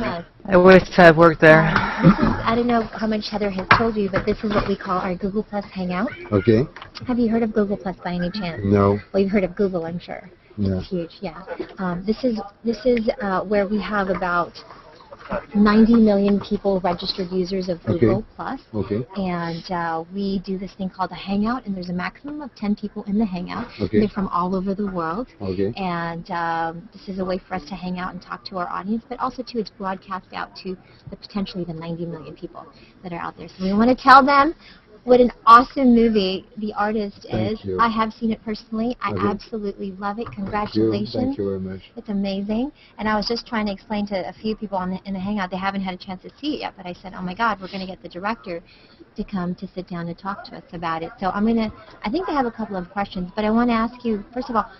Yes. I wish I worked there. This is, I don't know how much Heather has told you, but this is what we call our Google Plus Hangout. Okay. Have you heard of Google Plus by any chance? No. Well, you've heard of Google, I'm sure. No. It's huge, yeah. This is where we have about 90 million people registered users of Google Plus. Okay. And we do this thing called a Hangout, and there's a maximum of 10 people in the Hangout. Okay. They're from all over the world. Okay. And this is a way for us to hang out and talk to our audience, but also to it's broadcast out to the potentially the 90 million people that are out there. So we want to tell them what an awesome movie The Artist is. Thank you. I have seen it personally. I absolutely love it. Congratulations. Thank you very much. It's amazing. And I was just trying to explain to a few people in the Hangout, they haven't had a chance to see it yet, but I said, oh my God, we're going to get the director to come to sit down and talk to us about it. So I think I have a couple of questions, but I want to ask you, first of all,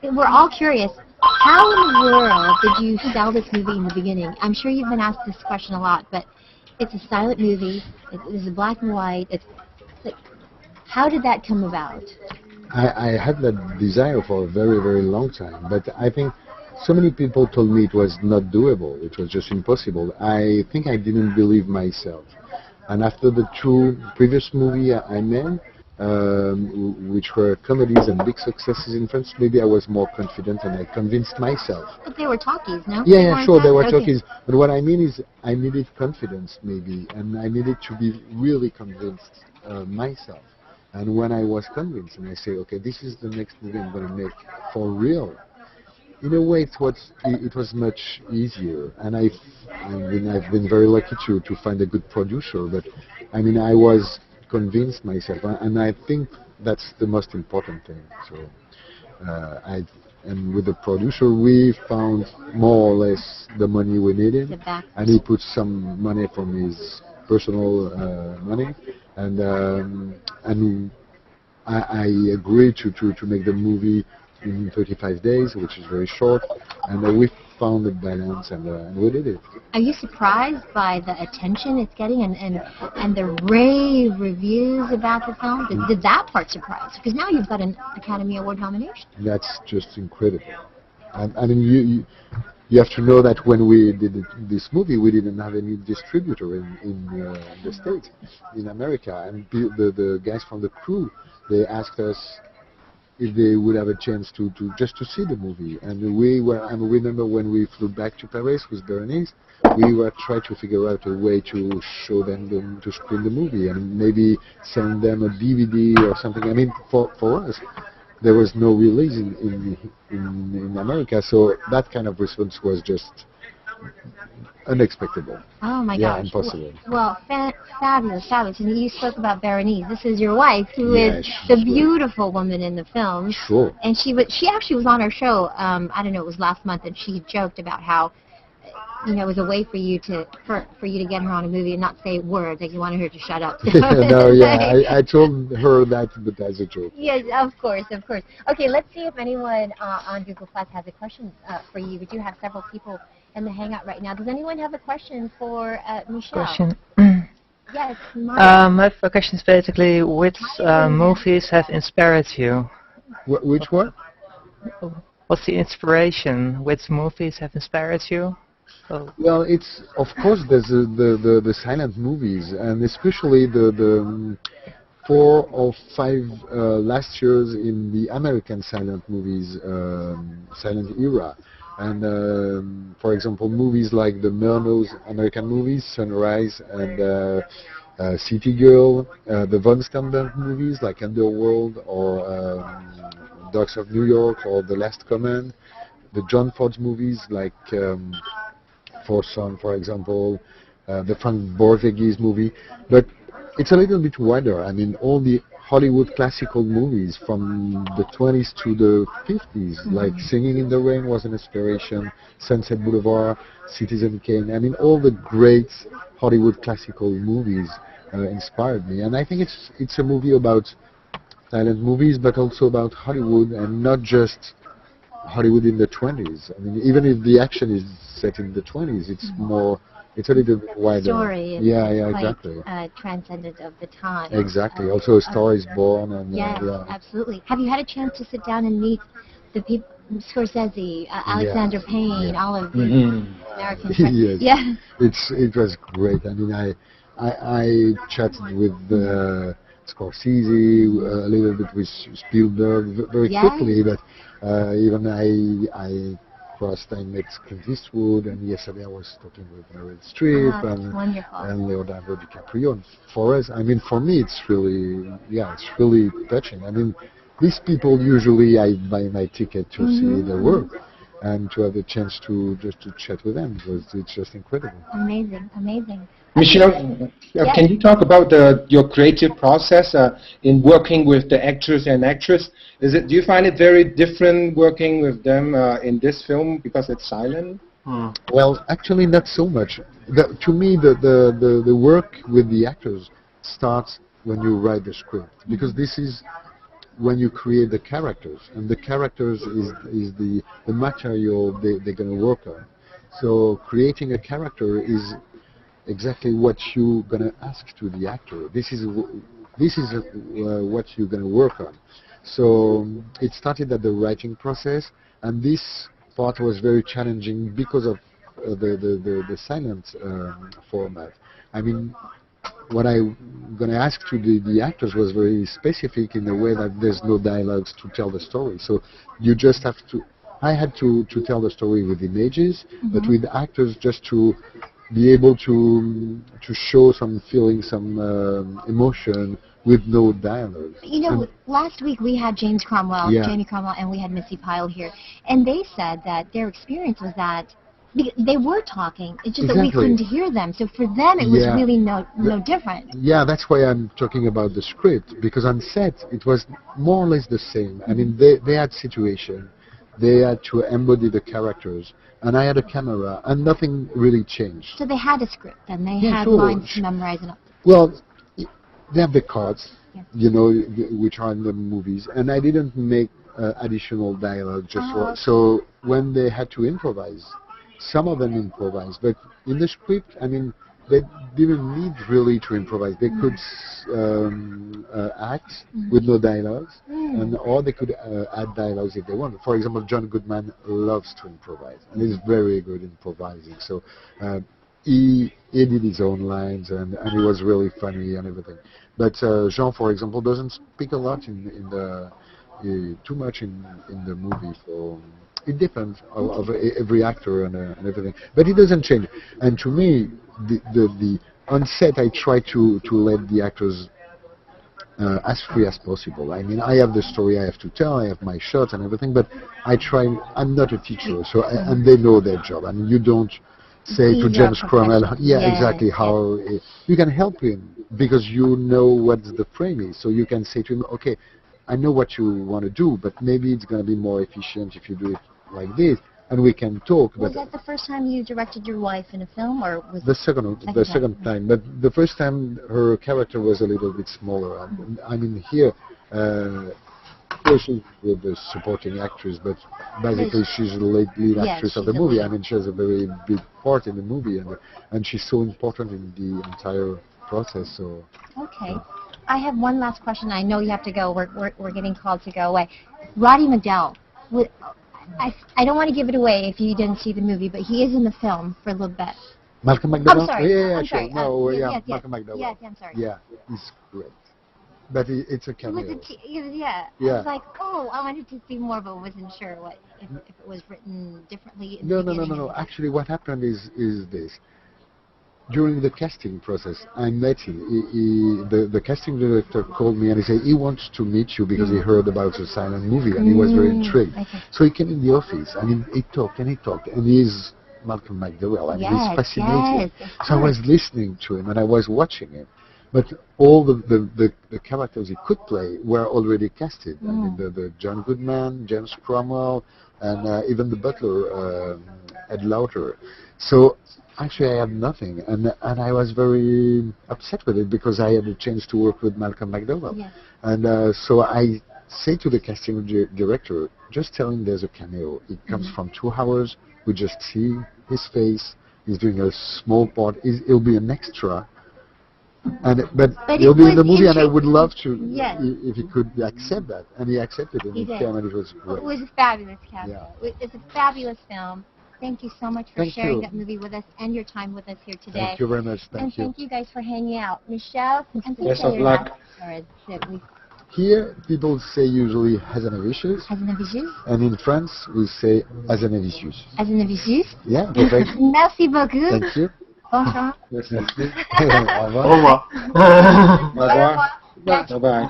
we're all curious, how in the world did you sell this movie in the beginning? I'm sure you've been asked this question a lot, but it's a silent movie. It's black and white. It's like, how did that come about? I had that desire for a very, very long time, but I think so many people told me it was not doable. It was just impossible. I think I didn't believe myself. And after the two previous movies I made, which were comedies and big successes in France, maybe I was more confident and I convinced myself. But they were talkies, no? Yeah, sure, they were talkies. But what I mean is I needed confidence maybe, and I needed to be really convinced myself. And when I was convinced and I say, okay, this is the next movie I'm going to make for real, in a way it was much easier. And I've been very lucky to find a good producer, but I mean I was convinced myself, and I think that's the most important thing. So, and with the producer, we found more or less the money we needed, and he put some money from his personal money, and I agreed to make the movie in 35 days, which is very short, and we found the balance, and we did it. Are you surprised by the attention it's getting and the rave reviews about the film? Did that part surprise you? Because now you've got an Academy Award nomination. That's just incredible. I mean, you have to know that when we did this movie, we didn't have any distributor in the States, in America, and the guys from the crew, they asked us if they would have a chance to just to see the movie. And I remember when we flew back to Paris with Berenice, we were trying to figure out a way to show them to screen the movie and maybe send them a DVD or something. I mean, for us, there was no release in America, so that kind of response was just unexpected. Oh my yeah, gosh. impossible. Well, fabulous. And you spoke about Berenice. This is your wife, who is the beautiful woman in the film. Sure. And she actually was on our show, I don't know, it was last month, and she joked about how, you know, it was a way for you to get her on a movie and not say words, like you wanted her to shut up. No, yeah, I told her that, but as a joke. Yes, of course. Okay, let's see if anyone on Google Plus has a question for you. We do have several people in the Hangout right now. Does anyone have a question for Michel? Question. Yes, Maya. My question is basically, which movies have inspired you? Which one? What's the inspiration? Which movies have inspired you? Oh. Well, it's of course there's the silent movies, and especially the 4 or 5 last years in the American silent movies, silent era. And for example, movies like the Murnau's American movies, Sunrise and City Girl, the Von Sternberg movies like Underworld or Dogs of New York or The Last Command, the John Ford movies like For example, the Frank Borges movie. But it's a little bit wider. I mean, all the Hollywood classical movies from the 20s to the 50s, like Singing in the Rain was an inspiration, Sunset Boulevard, Citizen Kane. I mean, all the great Hollywood classical movies inspired me. And I think it's a movie about silent movies, but also about Hollywood, and not just Hollywood in the 20s. I mean, even if the action is set in the 20s, it's more. It's a little bit wider. Story. Yeah, quite, exactly. Transcendent of the time. Exactly. Also, A Star is Born, and yes, absolutely. Have you had a chance to sit down and meet the people, Scorsese, Alexander Payne, all of these? American friend. Yes. Yeah. It was great. I mean, I chatted with Scorsese, a little bit with Spielberg very Yes. quickly, but even I met Clint Eastwood, and yesterday I was talking with Meryl Streep Oh, that's wonderful. and Leonardo DiCaprio. And for us, I mean, for me, it's really touching. I mean, these people usually I buy my ticket to see their work, and to have the chance to chat with them because it's just incredible. Amazing, amazing. Michel, can you talk about your creative process in working with the actors and actress? Do you find it very different working with them in this film because it's silent? Well, actually, not so much. To me, the work with the actors starts when you write the script, because this is when you create the characters, and the characters is the material they're going to work on. So creating a character is exactly what you're going to ask to the actor. This is what you're going to work on. So it started at the writing process, and this part was very challenging because of the silent format. I mean, what I'm going to ask to the actors was very specific in the way that there's no dialogues to tell the story. So you just have to. I had to tell the story with images, but with actors just to be able to show some feeling, some emotion with no dialogue. You know, last week we had Jamie Cromwell, and we had Missy Pyle here, and they said that their experience was that they were talking, it's just that we couldn't hear them. So for them, it was really no different. Yeah, that's why I'm talking about the script, because on set it was more or less the same. I mean, they had situation, they had to embody the characters, and I had a camera, and nothing really changed. So they had a script, and they had lines to memorize. And well, they have the cards, you know, which are in the movies, and I didn't make additional dialogue just so when they had to improvise, some of them improvised, but in the script, I mean, they didn't need really to improvise. They could act with no dialogues, or they could add dialogues if they wanted. For example, John Goodman loves to improvise, and he's very good in improvising. So he did his own lines, and it was really funny and everything. But Jean, for example, doesn't speak a lot too much in the movie. So it depends of every actor and everything, but it doesn't change. And to me, the on set, I try to let the actors as free as possible. I mean, I have the story I have to tell, I have my shots and everything, but I try. I'm not a teacher, so and they know their job. I mean, you don't say to James Cromwell, exactly how you can help him because you know what the frame is, so you can say to him, okay, I know what you want to do, but maybe it's going to be more efficient if you do it like this, and we can talk. Was that the first time you directed your wife in a film, or was the second time? But the first time her character was a little bit smaller. I mean, here she's with the supporting actress, but basically she's the lead actress of the movie. I mean, she has a very big part in the movie, and she's so important in the entire process. So okay. I have one last question. I know you have to go. We're getting called to go away. Roddy McDowall. I don't want to give it away if you didn't see the movie, but he is in the film for a little bit. Malcolm McDowell? I'm sorry. I'm sorry. No, Malcolm McDowell. Yes, I'm sorry. Yeah, he's great. But it's a cameo. I was like, oh, I wanted to see more, but wasn't sure if it was written differently. No. Actually, what happened is this. During the casting process, I met him. The casting director called me and he said he wants to meet you because he heard about the silent movie and he was very intrigued. Okay. So he came in the office. I mean, he talked, and he's Malcolm McDowell. I mean, he's fascinating. So I was listening to him and I was watching him. But all the characters he could play were already casted. I mean, the John Goodman, James Cromwell, and even the butler, Ed Lauter. So actually, I had nothing, and I was very upset with it because I had a chance to work with Malcolm McDowell. Yes. And so I say to the casting director, just tell him there's a cameo. It comes from 2 hours. We just see his face. He's doing a small part. He'll be an extra. But he'll be in the movie, and I would love to if he could accept that. And he accepted it. He came, and it was great. It was a fabulous cameo. Yeah. It's a fabulous film. thank you so much for Thank sharing you. that movie with us and your time with us here today. Thank you very much. And Thank you. thank you guys for hanging out. Michelle, and please Best say of your luck. last words that we Here, people say usually Hazanavicius, Hazanavicius. and in France, we say Hazanavicius. Hazanavicius. Yeah, perfect. Merci beaucoup. Thank you. Bonjour. Yes. Merci. Au Au revoir. revoir. Au revoir. Bye-bye.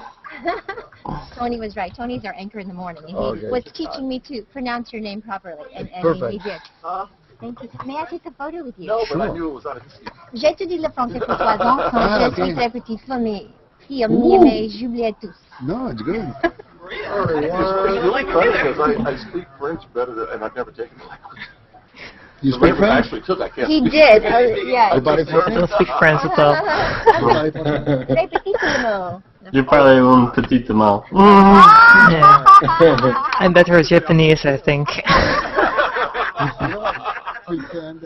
Tony was right. Tony's our anchor in the morning, and he Okay. was teaching me to pronounce your name properly, and he Perfect. did. Thank you. May I take a photo with you? No, but I Sure. knew it was on a J'ai étudié le français pour 3 ans quand Ah, je suis ok. très petite fille, mais Ooh. mais j'oubliais tous. No, it's good. It's really funny because I speak French better than, and I've never taken the language. You The speak language I French? actually took, I can't He speak. did. Yeah. You parlez I français? don't speak French at all. Vous parlez français? Très petite Je parle une petite main. I'm better at Japanese, I think. Pretend